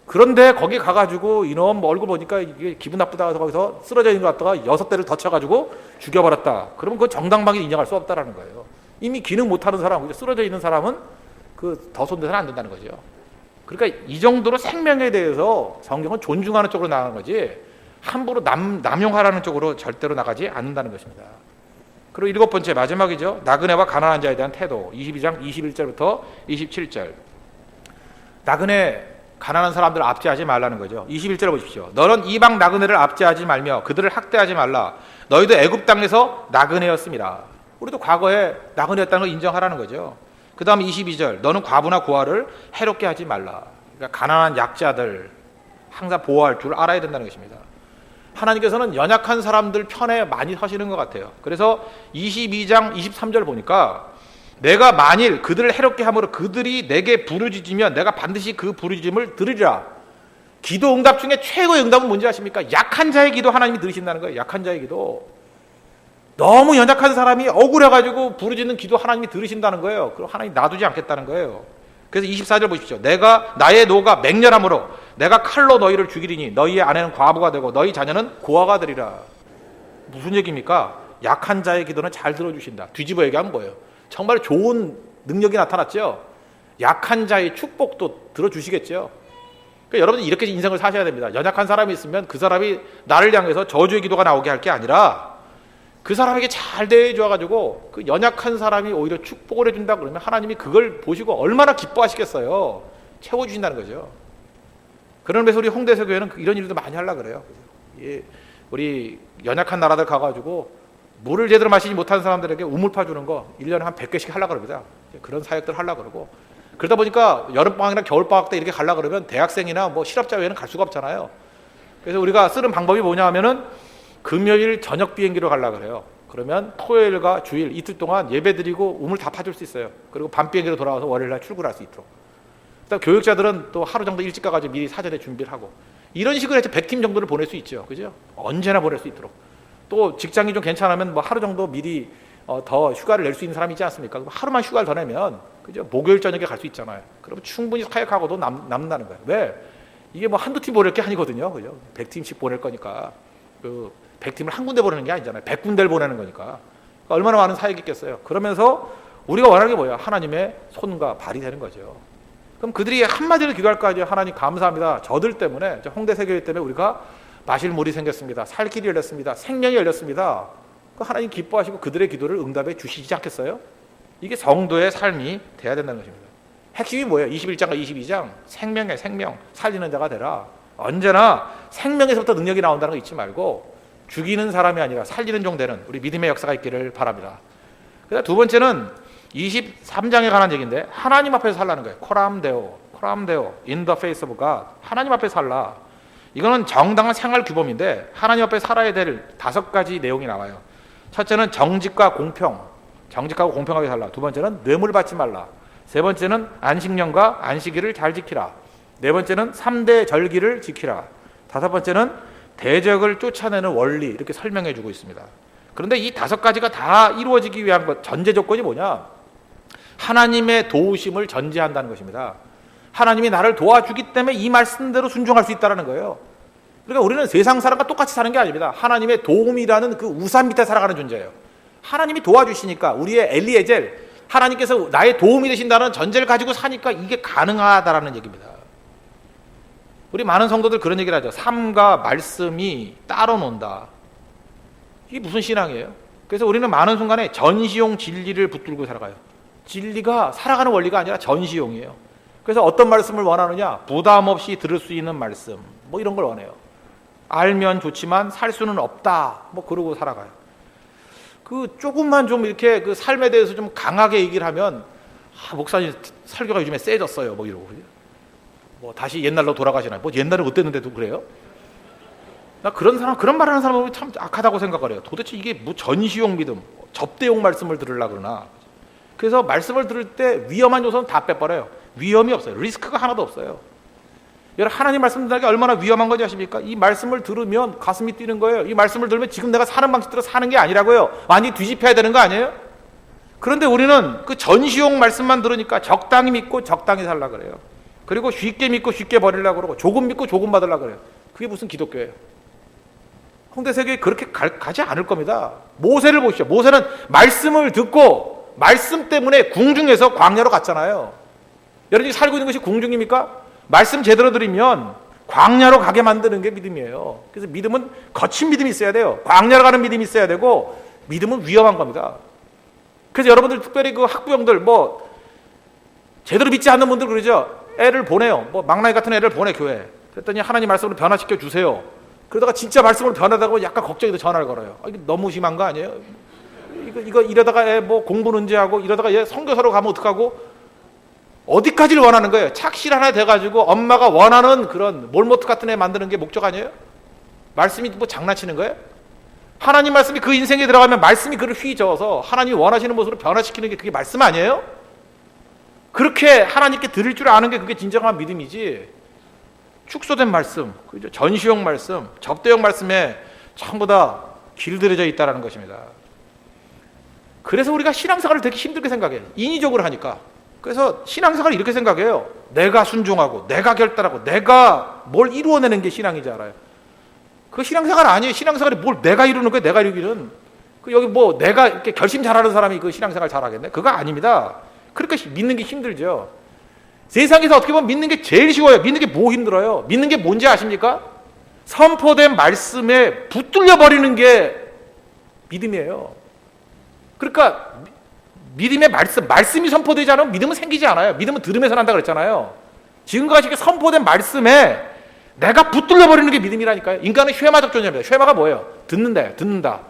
그런데 거기 가가지고 이놈 얼굴 보니까 이게 기분 나쁘다 해서 거기서 쓰러져 있는 것 같다가 6대를 더 쳐가지고 죽여버렸다. 그러면 그 정당방위 인정할 수 없다라는 거예요. 이미 기능 못하는 사람, 쓰러져 있는 사람은 그 더 손대서는 안 된다는 거죠. 그러니까 이 정도로 생명에 대해서 성경은 존중하는 쪽으로 나가는 거지 함부로 남용하라는 쪽으로 절대로 나가지 않는다는 것입니다. 그리고 7번째 마지막이죠. 나그네와 가난한 자에 대한 태도. 22장 21절부터 27절. 나그네 가난한 사람들을 압제하지 말라는 거죠. 21절 보십시오. 너는 이방 나그네를 압제하지 말며 그들을 학대하지 말라. 너희도 애굽 땅에서 나그네였습니다. 우리도 과거에 나그네였다는 걸 인정하라는 거죠. 그 다음 22절. 너는 과부나 고아를 해롭게 하지 말라. 그러니까 가난한 약자들 항상 보호할 줄 알아야 된다는 것입니다. 하나님께서는 연약한 사람들 편에 많이 서시는 것 같아요. 그래서 22장 23절 보니까 내가 만일 그들을 해롭게 함으로 그들이 내게 부르짖으면 내가 반드시 그 부르짖음을 들으리라. 기도 응답 중에 최고의 응답은 뭔지 아십니까? 약한 자의 기도 하나님이 들으신다는 거예요. 약한 자의 기도. 너무 연약한 사람이 억울해가지고 부르짖는 기도 하나님이 들으신다는 거예요. 그럼 하나님 놔두지 않겠다는 거예요. 그래서 24절 보십시오. 내가 나의 노가 맹렬함으로 내가 칼로 너희를 죽이리니 너희의 아내는 과부가 되고 너희 자녀는 고아가 되리라. 무슨 얘기입니까? 약한 자의 기도는 잘 들어주신다. 뒤집어 얘기하면 뭐예요? 정말 좋은 능력이 나타났죠. 약한 자의 축복도 들어주시겠죠. 그러니까 여러분들 이렇게 인생을 사셔야 됩니다. 연약한 사람이 있으면 그 사람이 나를 향해서 저주의 기도가 나오게 할 게 아니라 그 사람에게 잘 대해줘가지고 그 연약한 사람이 오히려 축복을 해준다 그러면 하나님이 그걸 보시고 얼마나 기뻐하시겠어요. 채워주신다는 거죠. 그런 데서 우리 홍대서 교회는 이런 일도 많이 하려고 그래요. 우리 연약한 나라들 가가지고 물을 제대로 마시지 못하는 사람들에게 우물파 주는 거 1년에 한 100개씩 하려고 그럽니다. 그런 사역들 하려고 그러고 그러다 보니까 여름방학이나 겨울방학 때 이렇게 가려고 그러면 대학생이나 뭐 실업자 외에는 갈 수가 없잖아요. 그래서 우리가 쓰는 방법이 뭐냐 하면은 금요일 저녁 비행기로 가려고 그래요. 그러면 토요일과 주일 이틀 동안 예배 드리고 우물 다 파줄 수 있어요. 그리고 밤 비행기로 돌아와서 월요일날 출근할 수 있도록. 그다음 교육자들은 또 하루 정도 일찍 가가지고 미리 사전에 준비를 하고 이런 식으로 해서 100팀 정도를 보낼 수 있죠. 그죠? 언제나 보낼 수 있도록. 또 직장이 좀 괜찮으면 뭐 하루 정도 미리 더 휴가를 낼 수 있는 사람이 있지 않습니까? 그럼 하루만 휴가를 더 내면 그죠? 목요일 저녁에 갈 수 있잖아요. 그러면 충분히 사역하고도 남는다는 거예요. 왜? 이게 뭐 한두 팀 보낼 게 아니거든요. 그죠? 100팀씩 보낼 거니까. 그 100팀을 한 군데 보내는 게 아니잖아요. 100군데를 보내는 거니까. 그러니까 얼마나 많은 사역이 있겠어요. 그러면서 우리가 원하는 게 뭐예요? 하나님의 손과 발이 되는 거죠. 그럼 그들이 한마디로 기도할 거 아니에요. 하나님 감사합니다. 저들 때문에, 홍대 세교회 때문에 우리가 마실 물이 생겼습니다. 살 길이 열렸습니다. 생명이 열렸습니다. 하나님 기뻐하시고 그들의 기도를 응답해 주시지 않겠어요? 이게 성도의 삶이 돼야 된다는 것입니다. 핵심이 뭐예요? 21장과 22장 생명의 생명, 살리는 자가 되라. 언제나 생명에서부터 능력이 나온다는 거 잊지 말고 죽이는 사람이 아니라 살리는 종 되는 우리 믿음의 역사가 있기를 바랍니다. 그다음 두 번째는 23장에 관한 얘기인데 하나님 앞에서 살라는 거예요. 코람데오, in the face of God. 하나님 앞에 살라. 이거는 정당한 생활 규범인데 하나님 앞에 살아야 될 5가지 내용이 나와요. 첫째는 정직과 공평, 정직하고 공평하게 살라. 두 번째는 뇌물 받지 말라. 세 번째는 안식년과 안식일을 잘 지키라. 네 번째는 3대 절기를 지키라. 다섯 번째는 대적을 쫓아내는 원리, 이렇게 설명해 주고 있습니다. 그런데 이 5가지가 다 이루어지기 위한 전제 조건이 뭐냐? 하나님의 도우심을 전제한다는 것입니다. 하나님이 나를 도와주기 때문에 이 말씀대로 순종할 수 있다는 거예요. 그러니까 우리는 세상 사람과 똑같이 사는 게 아닙니다. 하나님의 도움이라는 그 우산 밑에 살아가는 존재예요. 하나님이 도와주시니까, 우리의 엘리에젤, 하나님께서 나의 도움이 되신다는 전제를 가지고 사니까 이게 가능하다라는 얘기입니다. 우리 많은 성도들 그런 얘기를 하죠. 삶과 말씀이 따로 논다. 이게 무슨 신앙이에요? 그래서 우리는 많은 순간에 전시용 진리를 붙들고 살아가요. 진리가 살아가는 원리가 아니라 전시용이에요. 그래서 어떤 말씀을 원하느냐? 부담 없이 들을 수 있는 말씀, 뭐 이런 걸 원해요. 알면 좋지만 살 수는 없다, 뭐 그러고 살아가요. 그 조금만 좀 이렇게 그 삶에 대해서 좀 강하게 얘기를 하면, 목사님 설교가 요즘에 세졌어요, 뭐 이러고, 뭐 다시 옛날로 돌아가시나요? 뭐 옛날에 어땠는데도 그래요? 나 그런 사람, 그런 말하는 사람은 참 악하다고 생각을 해요. 도대체 이게 뭐 전시용 믿음, 접대용 말씀을 들으려고 그러나. 그래서 말씀을 들을 때 위험한 요소는 다 빼버려요. 위험이 없어요. 리스크가 하나도 없어요. 여러분, 하나님 말씀 듣는 게 얼마나 위험한 건지 아십니까? 이 말씀을 들으면 가슴이 뛰는 거예요. 이 말씀을 들으면 지금 내가 사는 방식대로 사는 게 아니라고요. 완전히 뒤집혀야 되는 거 아니에요? 그런데 우리는 그 전시용 말씀만 들으니까 적당히 믿고 적당히 살려고 그래요. 그리고 쉽게 믿고 쉽게 버리려고 그러고, 조금 믿고 조금 받으려고 그래요. 그게 무슨 기독교예요? 홍대세교에 그렇게 가지 않을 겁니다. 모세를 보시죠. 모세는 말씀을 듣고 말씀 때문에 궁중에서 광야로 갔잖아요. 여러분이 살고 있는 것이 궁중입니까? 말씀 제대로 들으면 광야로 가게 만드는 게 믿음이에요. 그래서 믿음은 거친 믿음이 있어야 돼요. 광야로 가는 믿음이 있어야 되고, 믿음은 위험한 겁니다. 그래서 여러분들, 특별히 그 학부형들, 뭐 제대로 믿지 않는 분들 그러죠. 애를 보내요. 뭐 막나이 같은 애를 보내, 교회. 그랬더니 하나님 말씀으로 변화시켜 주세요. 그러다가 진짜 말씀으로 변하다가 약간 걱정이 돼 전화를 걸어요. 이게 너무 심한 거 아니에요? 이거 이러다가 애 뭐 공부는 언제 하고, 이러다가 얘 선교사로 가면 어떡하고, 어디까지를 원하는 거예요? 착실 하나 돼가지고 엄마가 원하는 그런 몰모트 같은 애 만드는 게 목적 아니에요? 말씀이 뭐 장난치는 거예요? 하나님 말씀이 그 인생에 들어가면 말씀이 그를 휘저어서 하나님이 원하시는 모습으로 변화시키는 게 그게 말씀 아니에요? 그렇게 하나님께 드릴 줄 아는 게 그게 진정한 믿음이지, 축소된 말씀, 그죠? 전시용 말씀, 접대용 말씀에 전부 다 길들여져 있다는 것입니다. 그래서 우리가 신앙생활을 되게 힘들게 생각해요. 인위적으로 하니까. 그래서 신앙생활을 이렇게 생각해요. 내가 순종하고 내가 결단하고 내가 뭘 이루어내는 게 신앙이지 알아요. 그거 신앙생활 아니에요. 신앙생활이 뭘 내가 이루는 거예요. 내가 이루기는. 여기 뭐 내가 이렇게 결심 잘하는 사람이 그 신앙생활 잘하겠네? 그거 아닙니다. 그러니까 믿는 게 힘들죠. 세상에서 어떻게 보면 믿는 게 제일 쉬워요. 믿는 게 뭐 힘들어요? 믿는 게 뭔지 아십니까? 선포된 말씀에 붙들려 버리는 게 믿음이에요. 그러니까 믿음의 말씀이 선포되지 않으면 믿음은 생기지 않아요. 믿음은 들으면서 난다 그랬잖아요. 지금과 같이 선포된 말씀에 내가 붙들려 버리는 게 믿음이라니까요. 인간은 쉐마적 존재입니다. 쉐마가 뭐예요? 듣는다.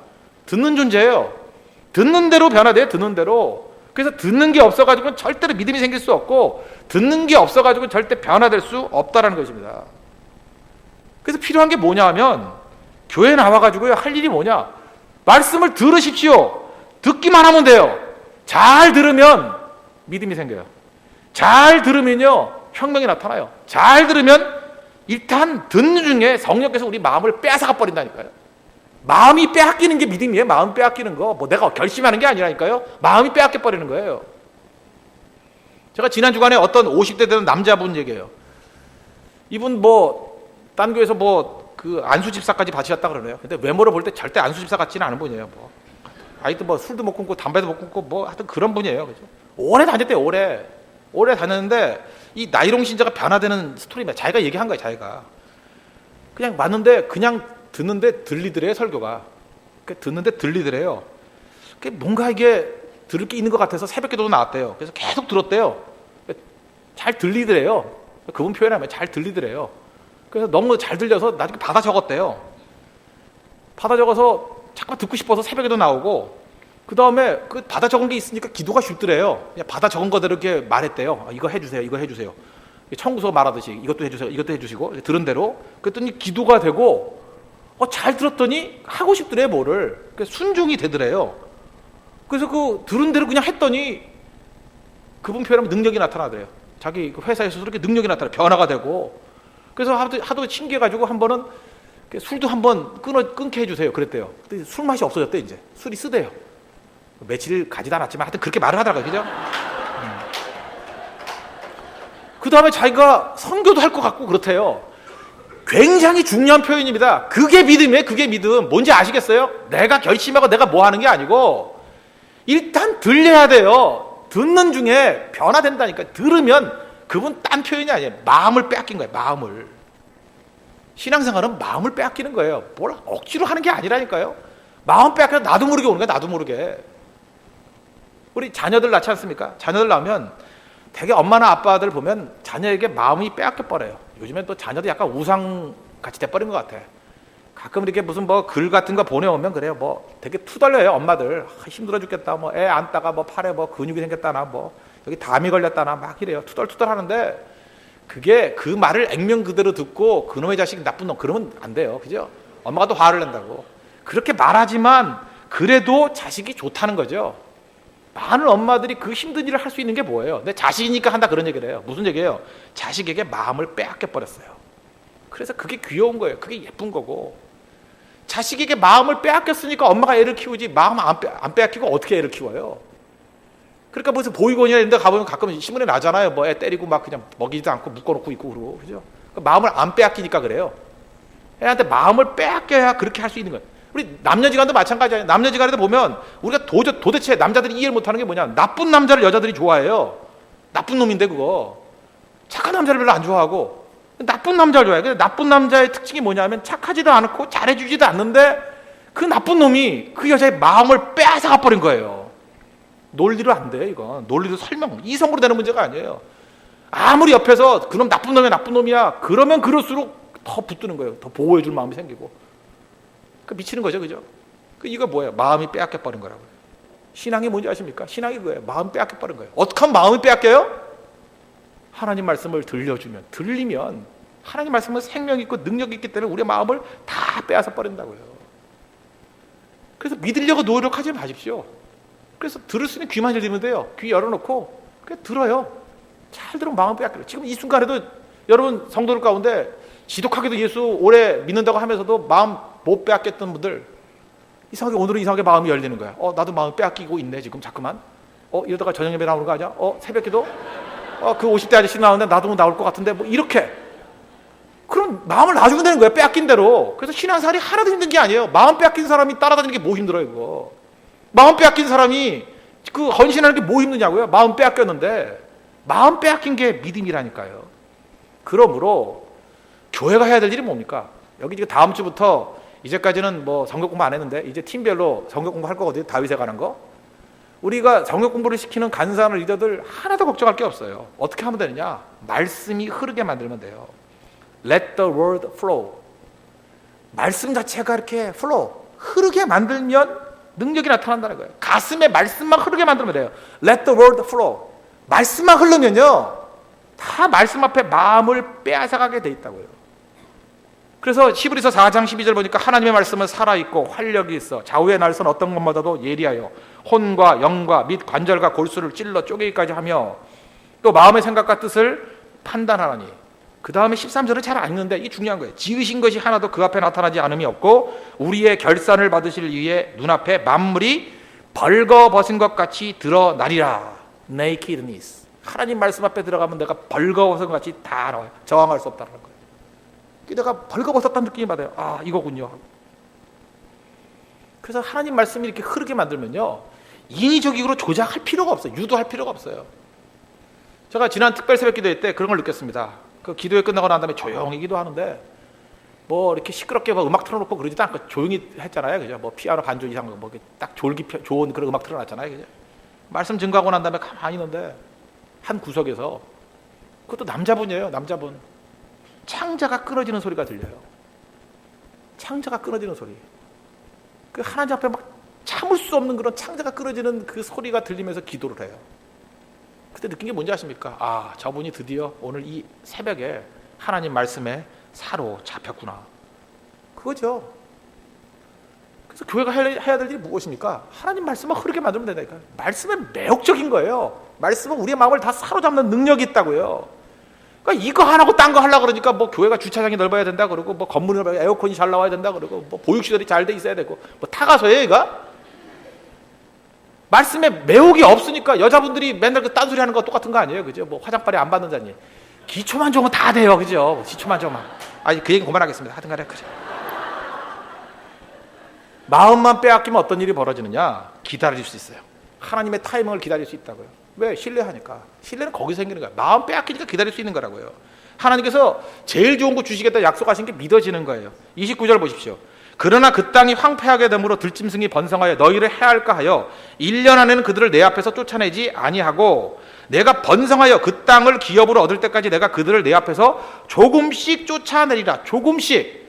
듣는 존재예요. 듣는 대로 변화돼요. 듣는 대로. 그래서 듣는 게 없어가지고는 절대로 믿음이 생길 수 없고, 듣는 게 없어가지고는 절대 변화될 수 없다라는 것입니다. 그래서 필요한 게 뭐냐 하면, 교회 나와가지고요, 할 일이 뭐냐? 말씀을 들으십시오. 듣기만 하면 돼요. 잘 들으면 믿음이 생겨요. 잘 들으면요, 혁명이 나타나요. 잘 들으면 일단 듣는 중에 성령께서 우리 마음을 빼앗아가 버린다니까요. 마음이 빼앗기는 게 믿음이에요. 마음 빼앗기는 거. 뭐 내가 결심하는 게 아니라니까요. 마음이 빼앗겨 버리는 거예요. 제가 지난 주간에 어떤 50대 되는 남자분 얘기해요. 이분 뭐 딴 교회에서 뭐 그 안수 집사까지 받으셨다 그러네요. 근데 외모로 볼 때 절대 안수 집사 같지는 않은 분이에요. 뭐 아이도 뭐 술도 못 끊고 담배도 못 끊고 뭐 하여튼 그런 분이에요. 그죠? 오래 다녔대요. 오래 다녔는데 이 나이롱 신자가 변화되는 스토리입니다. 자기가 얘기한 거예요. 자기가 그냥 맞는데 그냥 듣는데 들리더래요. 설교가 듣는데 들리더래요. 뭔가 이게 들을 게 있는 것 같아서 새벽기도도 나왔대요. 그래서 계속 들었대요. 잘 들리더래요. 그분 표현하면 잘 들리더래요. 그래서 너무 잘 들려서 나중에 받아 적었대요. 받아 적어서 잠깐 듣고 싶어서 새벽에도 나오고, 그 다음에 그 받아 적은 게 있으니까 기도가 쉽더래요. 그냥 받아 적은 거대로 이렇게 말했대요. 이거 해주세요. 이거 해주세요. 청구서 말하듯이 이것도 해주세요. 이것도 해주시고 들은 대로. 그랬더니 기도가 되고, 잘 들었더니 하고 싶더래요. 뭐를. 순종이 되더래요. 그래서 그 들은 대로 그냥 했더니 그분 표현하면 능력이 나타나더래요. 자기 회사에서 그렇게 능력이 나타나 변화가 되고. 그래서 하도 신기해가지고 한 번은 술도 한번 끊게 해주세요. 그랬대요. 근데 술 맛이 없어졌대. 이제 술이 쓰대요. 며칠 가지도 않았지만 하여튼 그렇게 말을 하더라고요. 그죠? 그 다음에 자기가 선교도 할 것 같고 그렇대요. 굉장히 중요한 표현입니다. 그게 믿음이에요. 그게 믿음. 뭔지 아시겠어요? 내가 결심하고 내가 뭐 하는 게 아니고 일단 들려야 돼요. 듣는 중에 변화된다니까. 들으면 그분 딴 표현이 아니에요. 마음을 빼앗긴 거예요. 마음을. 신앙생활은 마음을 빼앗기는 거예요. 뭘 억지로 하는 게 아니라니까요. 마음 빼앗겨 나도 모르게 오는 거야. 나도 모르게. 우리 자녀들 낳지 않습니까? 자녀들 낳으면 되게 엄마나 아빠들 보면 자녀에게 마음이 빼앗겨 버려요. 요즘엔 또 자녀도 약간 우상같이 돼버린 것 같아. 가끔 이렇게 무슨 뭐 글 같은 거 보내오면 그래요. 뭐 되게 투덜려요. 엄마들. 힘들어 죽겠다. 뭐 애 안다가 뭐 팔에 뭐 근육이 생겼다나 뭐 여기 담이 걸렸다나 막 이래요. 투덜투덜 하는데 그게 그 말을 액면 그대로 듣고 그놈의 자식 나쁜 놈 그러면 안 돼요. 그죠? 엄마가 또 화를 낸다고. 그렇게 말하지만 그래도 자식이 좋다는 거죠. 많은 엄마들이 그 힘든 일을 할 수 있는 게 뭐예요? 내 자식이니까 한다 그런 얘기를 해요. 무슨 얘기예요? 자식에게 마음을 빼앗겨 버렸어요. 그래서 그게 귀여운 거예요. 그게 예쁜 거고. 자식에게 마음을 빼앗겼으니까 엄마가 애를 키우지 마음 안 빼앗기고 어떻게 애를 키워요? 그러니까 무슨 보육원이나 이런 데 가보면 가끔 신문에 나잖아요. 뭐 애 때리고 막 그냥 먹이지도 않고 묶어놓고 있고 그러고. 그죠? 그러니까 마음을 안 빼앗기니까 그래요. 애한테 마음을 빼앗겨야 그렇게 할 수 있는 거예요. 우리 남녀지간도 마찬가지예요. 남녀지간에도 보면 우리가 도대체 남자들이 이해를 못하는 게 뭐냐? 나쁜 남자를 여자들이 좋아해요. 나쁜 놈인데 그거. 착한 남자를 별로 안 좋아하고 나쁜 남자를 좋아해요. 근데 나쁜 남자의 특징이 뭐냐면 착하지도 않고 잘해주지도 않는데 그 나쁜 놈이 그 여자의 마음을 빼앗아가 버린 거예요. 논리로 안 돼요. 이건 논리로 설명 이성으로 되는 문제가 아니에요. 아무리 옆에서 그놈 나쁜 놈이야 나쁜 놈이야 그러면 그럴수록 더 붙드는 거예요. 더 보호해줄 마음이 생기고. 그 미치는 거죠, 그죠? 이거 뭐예요? 마음이 빼앗겨 버린 거라고요. 신앙이 뭔지 아십니까? 신앙이 그거예요. 마음 빼앗겨 버린 거예요. 어떻게 하면 마음이 빼앗겨요? 하나님 말씀을 들리면 하나님 말씀은 생명 있고 능력 있기 때문에 우리의 마음을 다 빼앗아 버린다고요. 그래서 믿으려고 노력하지 마십시오. 그래서 들을 수 있는 귀만 열리면 돼요. 귀 열어놓고 그냥 들어요. 잘 들으면 마음 빼앗겨요. 지금 이 순간에도 여러분 성도들 가운데 지독하게도 예수 오래 믿는다고 하면서도 마음 못 빼앗겼던 분들 이상하게 오늘은 이상하게 마음이 열리는 거야. 나도 마음 빼앗기고 있네 지금 자꾸만. 이러다가 저녁 예배 나오는 거 아니야? 새벽기도? 그 50대 아저씨 나오는데 나도 나올 것 같은데 뭐 이렇게. 그럼 마음을 놔주면 되는 거야. 빼앗긴 대로. 그래서 신앙생활이 하나도 힘든 게 아니에요. 마음 빼앗긴 사람이 따라다니는 게 뭐 힘들어요 그거. 마음 빼앗긴 사람이 그 헌신하는 게 뭐 힘드냐고요. 마음 빼앗겼는데 마음 빼앗긴 게 믿음이라니까요. 그러므로 교회가 해야 될 일이 뭡니까? 여기 지금 다음 주부터 이제까지는 뭐 성경 공부 안 했는데 이제 팀별로 성경 공부 할 거거든요. 다윗에 관한 거. 우리가 성경 공부를 시키는 간사한 리더들 하나도 걱정할 게 없어요. 어떻게 하면 되느냐? 말씀이 흐르게 만들면 돼요. Let the word flow. 말씀 자체가 이렇게 flow, 흐르게 만들면 능력이 나타난다는 거예요. 가슴에 말씀만 흐르게 만들면 돼요. Let the word flow. 말씀만 흐르면요, 다 말씀 앞에 마음을 빼앗아가게 돼 있다고요. 그래서 히브리서 4장 12절 보니까 하나님의 말씀은 살아있고 활력이 있어 좌우의 날선 어떤 것마다도 예리하여 혼과 영과 및 관절과 골수를 찔러 쪼개기까지 하며 또 마음의 생각과 뜻을 판단하나니. 그 다음에 13절은 잘 안 읽는데 이게 중요한 거예요. 지으신 것이 하나도 그 앞에 나타나지 않음이 없고 우리의 결산을 받으실 이에 눈앞에 만물이 벌거벗은 것 같이 드러나리라. nakedness. 하나님 말씀 앞에 들어가면 내가 벌거벗은 것 같이 다 나와요. 저항할 수 없다는 거예요. 내가 벌거벗었다는 느낌이 받아요. 이거군요. 그래서 하나님 말씀이 이렇게 흐르게 만들면요, 인위적으로 조작할 필요가 없어요. 유도할 필요가 없어요. 제가 지난 특별 새벽 기도회 때 그런 걸 느꼈습니다. 그 기도회 끝나고 난 다음에 조용히 기도하는데 뭐 이렇게 시끄럽게 뭐 음악 틀어놓고 그러지도 않고 조용히 했잖아요. 그죠? 뭐 피아노 반주 이상 뭐 딱 좋은 그런 음악 틀어놨잖아요. 그죠? 말씀 증거하고 난 다음에 가만히 있는데 한 구석에서, 그것도 남자분이에요. 남자분. 창자가 끊어지는 소리가 들려요. 창자가 끊어지는 소리. 그 하나님 앞에 막 참을 수 없는 그런 창자가 끊어지는 그 소리가 들리면서 기도를 해요. 그때 느낀 게 뭔지 아십니까? 저분이 드디어 오늘 이 새벽에 하나님 말씀에 사로잡혔구나. 그거죠. 그래서 교회가 해야 될 일이 무엇입니까? 하나님 말씀을 흐르게 만들면 된다니까요. 말씀은 매혹적인 거예요. 말씀은 우리의 마음을 다 사로잡는 능력이 있다고요. 그러니까 이거 하나고 딴 거 하려고 그러니까 뭐 교회가 주차장이 넓어야 된다 그러고 뭐 건물이 넓어야 에어컨이 잘 나와야 된다 그러고 뭐 보육시설이 잘 돼 있어야 되고 뭐 타가서예요 얘가? 말씀에 매혹이 없으니까 여자분들이 맨날 그 딴소리 하는 거 똑같은 거 아니에요? 그죠? 뭐 화장빨이 안 받는다니. 기초만 좋으면 다 돼요, 그죠? 기초만 좋으면. 그 얘기 그만하겠습니다. 하여튼간에 그래. 마음만 빼앗기면 어떤 일이 벌어지느냐? 기다릴 수 있어요. 하나님의 타이밍을 기다릴 수 있다고요. 왜? 신뢰하니까. 신뢰는 거기서 생기는 거예요. 마음 빼앗기니까 기다릴 수 있는 거라고요. 하나님께서 제일 좋은 거 주시겠다 약속하신 게 믿어지는 거예요. 29절 보십시오. 그러나 그 땅이 황폐하게 되므로 들짐승이 번성하여 너희를 해할까 하여 1년 안에는 그들을 내 앞에서 쫓아내지 아니하고 내가 번성하여 그 땅을 기업으로 얻을 때까지 내가 그들을 내 앞에서 조금씩 쫓아내리라. 조금씩.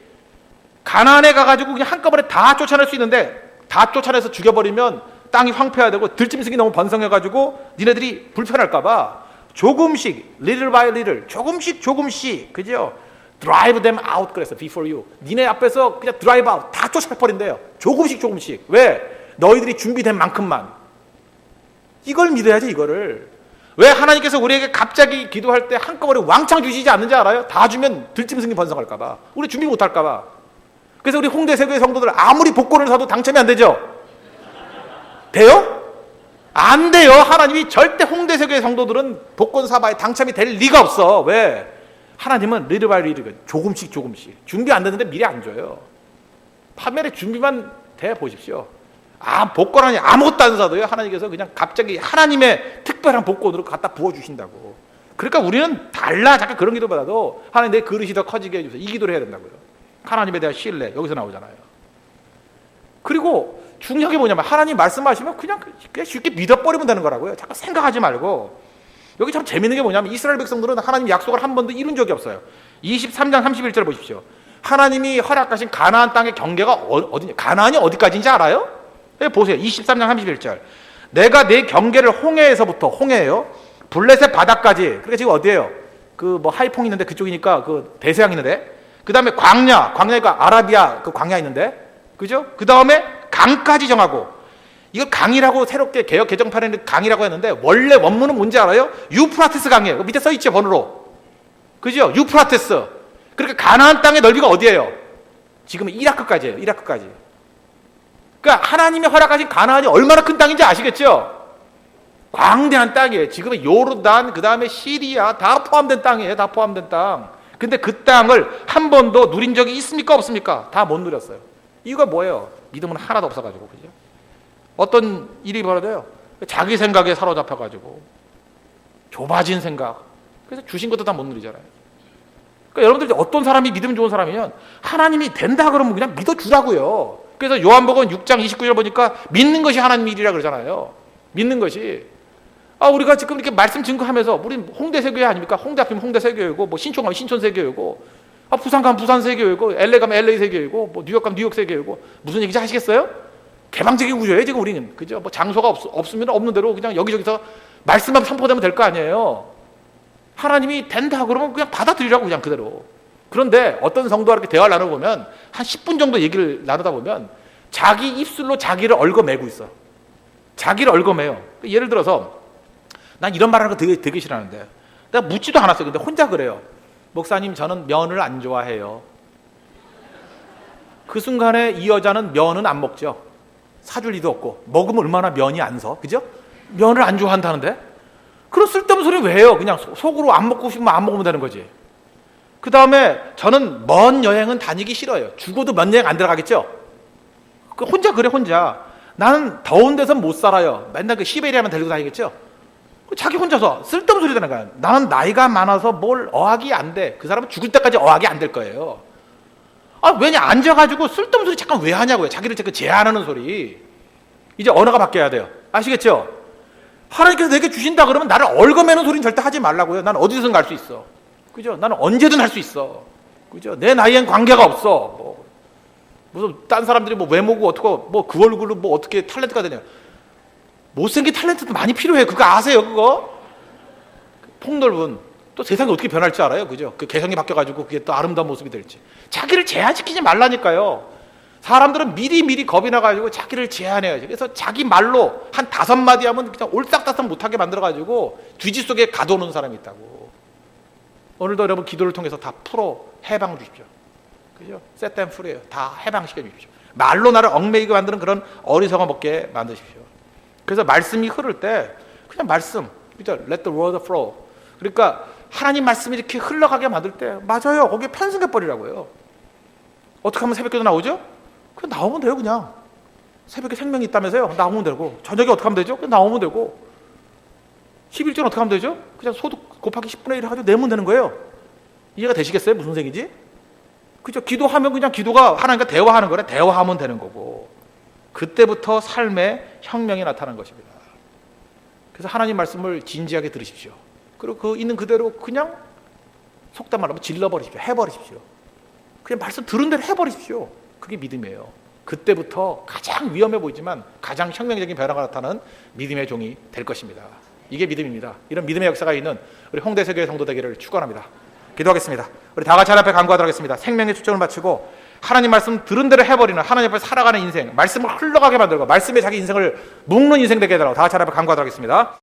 가나안에 가가지고 그냥 한꺼번에 다 쫓아낼 수 있는데 다 쫓아내서 죽여버리면 땅이 황폐화되고 들짐승이 너무 번성해가지고 니네들이 불편할까봐 조금씩, little by little, 조금씩, 그죠? drive them out 그랬어, before you. 니네 앞에서 그냥 drive out, 다 쫓아버린대요. 조금씩. 왜? 너희들이 준비된 만큼만. 이걸 믿어야지, 이거를. 왜 하나님께서 우리에게 갑자기 기도할 때 한꺼번에 왕창 주시지 않는지 알아요? 다 주면 들짐승이 번성할까봐. 우리 준비 못할까봐. 그래서 우리 홍대 세교회 성도들 아무리 복권을 사도 당첨이 안 되죠? 돼요? 안 돼요. 하나님이 절대 홍대 세교회 성도들은 복권 사봐야 당첨이 될 리가 없어. 왜? 하나님은 리드 바이 리드, 조금씩 준비 안 되는데 미리 안 줘요. 판매를 준비만 돼 보십시오. 복권 아니 아무것도 안 사도요 하나님께서 그냥 갑자기 하나님의 특별한 복권으로 갖다 부어주신다고. 그러니까 우리는 달라. 잠깐 그런 기도 받아도 하나님 내 그릇이 더 커지게 해주세요. 이 기도를 해야 된다고요. 하나님에 대한 신뢰 여기서 나오잖아요. 그리고 중요한 게 뭐냐면 하나님 말씀하시면 그냥 쉽게 믿어버리면 되는 거라고요. 잠깐 생각하지 말고. 여기 참 재밌는 게 뭐냐면 이스라엘 백성들은 하나님 약속을 한 번도 이룬 적이 없어요. 23장 31절 보십시오. 하나님이 허락하신 가나안 땅의 경계가 어디냐? 가나안이 어디까지인지 알아요? 네, 보세요. 23장 31절. 내가 내 경계를 홍해에서부터, 홍해예요, 블레셋 바다까지. 그러니까 지금 어디예요? 그 뭐 하이퐁 있는데 그쪽이니까 그 대서양 있는데. 그 다음에 광야가 아라비아 그 광야 있는데, 그죠? 그 다음에 강까지 정하고. 이걸 강이라고 새롭게 개혁 개정판에는 강이라고 했는데 원래 원문은 뭔지 알아요? 유프라테스 강이에요. 밑에 써 있죠, 번호로. 그죠? 유프라테스. 그러니까 가나안 땅의 넓이가 어디예요? 지금 이라크까지예요. 이라크까지. 그러니까 하나님이 허락하신 가나안이 얼마나 큰 땅인지 아시겠죠? 광대한 땅이에요. 지금은 요르단, 그 다음에 시리아 다 포함된 땅이에요. 다 포함된 땅. 근데 그 땅을 한 번도 누린 적이 있습니까? 없습니까? 다 못 누렸어요. 이유가 뭐예요? 믿음은 하나도 없어가지고. 그죠? 어떤 일이 벌어져요? 자기 생각에 사로잡혀가지고 좁아진 생각. 그래서 주신 것도 다 못 누리잖아요. 그러니까 여러분들 어떤 사람이 믿음 좋은 사람이면 하나님이 된다 그러면 그냥 믿어주라고요. 그래서 요한복음 6장 29절 보니까 믿는 것이 하나님 일이라 그러잖아요. 믿는 것이. 우리가 지금 이렇게 말씀 증거하면서 우리는 홍대 세교회 아닙니까? 홍대 앞이면 홍대 세교회고, 뭐 신촌 가면 신촌 세교회고, 부산 가면 부산 세교회고, LA 가면 LA 세교회고, 뭐 뉴욕 가면 뉴욕 세교회고. 무슨 얘기인지 아시겠어요? 개방적인 구조예요 지금 우리는. 그죠? 뭐 장소가 없으면 없는 대로 그냥 여기저기서 말씀만 선포되면 될 거 아니에요. 하나님이 된다 그러면 그냥 받아들이라고, 그냥 그대로. 그런데 어떤 성도와 이렇게 대화를 나눠보면 한 10분 정도 얘기를 나누다 보면 자기 입술로 자기를 얽어매고 있어. 자기를 얽어매요. 예를 들어서 난 이런 말하는 거 되게 싫어하는데, 내가 묻지도 않았어요. 근데 혼자 그래요. 목사님, 저는 면을 안 좋아해요. 그 순간에 이 여자는 면은 안 먹죠. 사줄 리도 없고, 먹으면 얼마나 면이 안 서, 그죠? 면을 안 좋아한다는데? 그런 쓸데없는 소리 왜 해요? 그냥 속으로 안 먹고 싶으면 안 먹으면 되는 거지. 그 다음에 저는 먼 여행은 다니기 싫어요. 죽어도 먼 여행 안 들어가겠죠? 혼자 그래, 혼자. 나는 더운 데서 못 살아요. 맨날 그 시베리아만 데리고 다니겠죠? 자기 혼자서 쓸데없는 소리 되는 거야. 나는 나이가 많아서 뭘 어학이 안 돼. 그 사람은 죽을 때까지 어학이 안 될 거예요. 왜냐, 앉아가지고 쓸데없는 소리 잠깐 왜 하냐고요. 자기를 자꾸 제한하는 소리. 이제 언어가 바뀌어야 돼요. 아시겠죠? 하나님께서 내게 주신다 그러면 나를 얽어매는 소리는 절대 하지 말라고요. 난 어디서든 갈 수 있어. 그죠? 나는 언제든 할 수 있어. 그죠? 내 나이엔 관계가 없어. 무슨 딴 사람들이 뭐 외모고 어떻고 뭐 그 얼굴로 뭐 어떻게 탤런트가 되냐. 못생긴 탤런트도 많이 필요해. 그거 아세요, 그거? 폭넓은. 또 세상이 어떻게 변할지 알아요? 그죠? 그 개성이 바뀌어가지고 그게 또 아름다운 모습이 될지. 자기를 제한시키지 말라니까요. 사람들은 미리 겁이 나가지고 자기를 제한해야지. 그래서 자기 말로 한 5마디 하면 그냥 올싹다싹 못하게 만들어가지고 뒤지 속에 가둬놓은 사람이 있다고. 오늘도 여러분 기도를 통해서 다 풀어 해방 주십시오. 그죠? set them free예요. 다 해방시켜 주십시오. 말로 나를 얽매이게 만드는 그런 어리석어 먹게 만드십시오. 그래서 말씀이 흐를 때 그냥 말씀, 그죠? Let the word flow. 그러니까 하나님 말씀이 이렇게 흘러가게 만들 때 맞아요. 거기에 편승해 버리라고요. 어떻게 하면 새벽기도 나오죠? 그냥 나오면 돼요. 그냥 새벽에 생명이 있다면서요. 나오면 되고 저녁에 어떻게 하면 되죠? 그냥 나오면 되고 11조는 어떻게 하면 되죠? 그냥 소득 곱하기 10분의 1 해가지고 내면 되는 거예요. 이해가 되시겠어요? 무슨 생인지? 그죠? 기도하면 그냥 기도가 하나님과 대화하는 거래. 대화하면 되는 거고 그때부터 삶의 혁명이 나타나는 것입니다. 그래서 하나님 말씀을 진지하게 들으십시오. 그리고 그 있는 그대로 그냥 속담 말하면 질러버리십시오. 해버리십시오. 그냥 말씀 들은 대로 해버리십시오. 그게 믿음이에요. 그때부터 가장 위험해 보이지만 가장 혁명적인 변화가 나타나는 믿음의 종이 될 것입니다. 이게 믿음입니다. 이런 믿음의 역사가 있는 우리 홍대세교회 성도 되기를 축원합니다. 기도하겠습니다. 우리 다 같이 하나님 앞에 간구하도록 하겠습니다. 생명의 초점을 맞추고 하나님 말씀 들은 대로 해버리는 하나님 앞에 살아가는 인생, 말씀을 흘러가게 만들고 말씀에 자기 인생을 묶는 인생 되게 해달라고 다 같이 하나님 앞에 간구하도록 하겠습니다.